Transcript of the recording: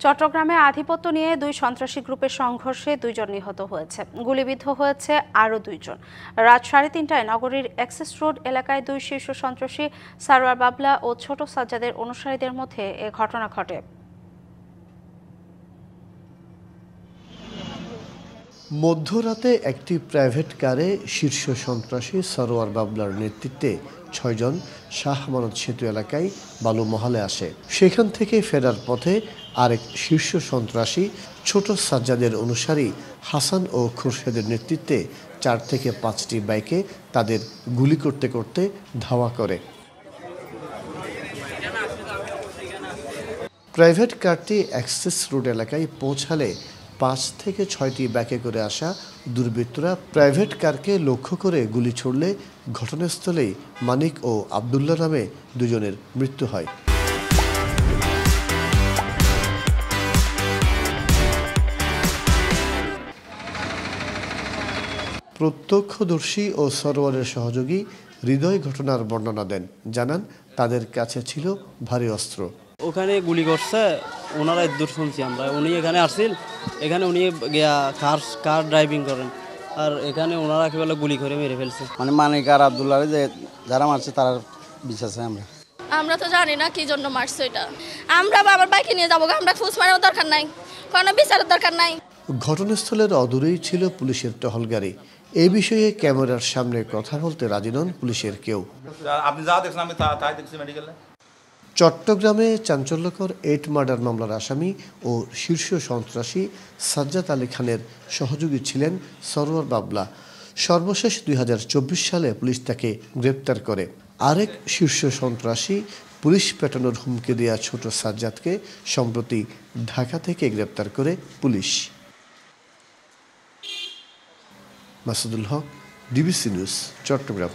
চট্টগ্রামে আধিপত্য নিয়ে দুই সন্ত্রাসী গ্রুপের সংঘর্ষে 2 জন নিহত হয়েছে, গুলিবিদ্ধ হয়েছে আরও 2 জন। রাত 3:30টায় নগরীর অ্যাক্সেস রোড এলাকায় দুই শীর্ষ সন্ত্রাসী সারোয়ার বাবলা ও ছোট সাজ্জাদের অনুসারীদের মধ্যে এ ঘটনা ঘটে। মধ্যরাতে একটি প্রাইভেট কারে শীর্ষ সন্ত্রাসী সারোয়ার বাবলার নেতৃত্বে 6 জন শাহ আমানত সেতু এলাকায় বালু মহলে আসে। সেখান থেকে ফেরার পথে আরেক শীর্ষ সন্ত্রাসী ছোট সাজ্জাদের অনুসারী হাসান ও খুরশেদের নেতৃত্বে 4 থেকে 5টি বাইকে তাদের গুলি করতে করতে ধাওয়া করে। প্রাইভেট কারটি অ্যাক্সেস রোড এলাকায় পৌঁছালে 5 থেকে 6টি বাইকে করে আসা দুর্বৃত্তরা প্রাইভেট কারকে লক্ষ্য করে গুলি ছুড়লে ঘটনাস্থলেই মানিক ও আবদুল্লাহ নামে 2 জনের মৃত্যু হয়। প্রত্যক্ষদর্শী ও সরোয়ারের সহযোগী হৃদয় ঘটনার বর্ণনা দেন, জানান তাদের কাছে ছিল ভারী অস্ত্র। ওখানে গুলি করছে, ওনারা দূর শুনছি আমরা। উনি এখানে আসছিল, এখানে উনি কার ড্রাইভিং করেন, আর এখানে ওনারা কি বলে গুলি করে মেরে ফেলছে। মানে মানিক আর আবদুল্লাহ যে যারা মারছে তারা বিশ্বাসে আমরা তো জানি না কি জন্য মারছে এটা। আমরা বাবার বাইকে নিয়ে যাবো, আমরা ফুস মারার দরকার নাই, কোনো বিচারের দরকার নাই। ঘটনাস্থলের অদূরেই ছিল পুলিশের টহল গাড়ি। এই বিষয়ে ক্যামেরার সামনে কথা বলতে রাজি নন পুলিশের কেউ। আপনি যা দেখছেন আমি তাই দেখছি মেডিকেলে। চট্টগ্রামে চাঞ্চল্যকর 8 মার্ডার মামলার আসামি ও শীর্ষ সন্ত্রাসী সাজ্জাদ আলী খানের সহযোগী ছিলেন সরোয়ার বাবলা। সর্বশেষ 2024 সালে পুলিশ তাকে গ্রেপ্তার করে। আরেক শীর্ষ সন্ত্রাসী পুলিশ পেটানোর হুমকি দেয়া ছোট সাজ্জাদকে সম্প্রতি ঢাকা থেকে গ্রেপ্তার করে পুলিশ। মাসুদুল হক, ডিবিসি নিউজ, চট্টগ্রাম।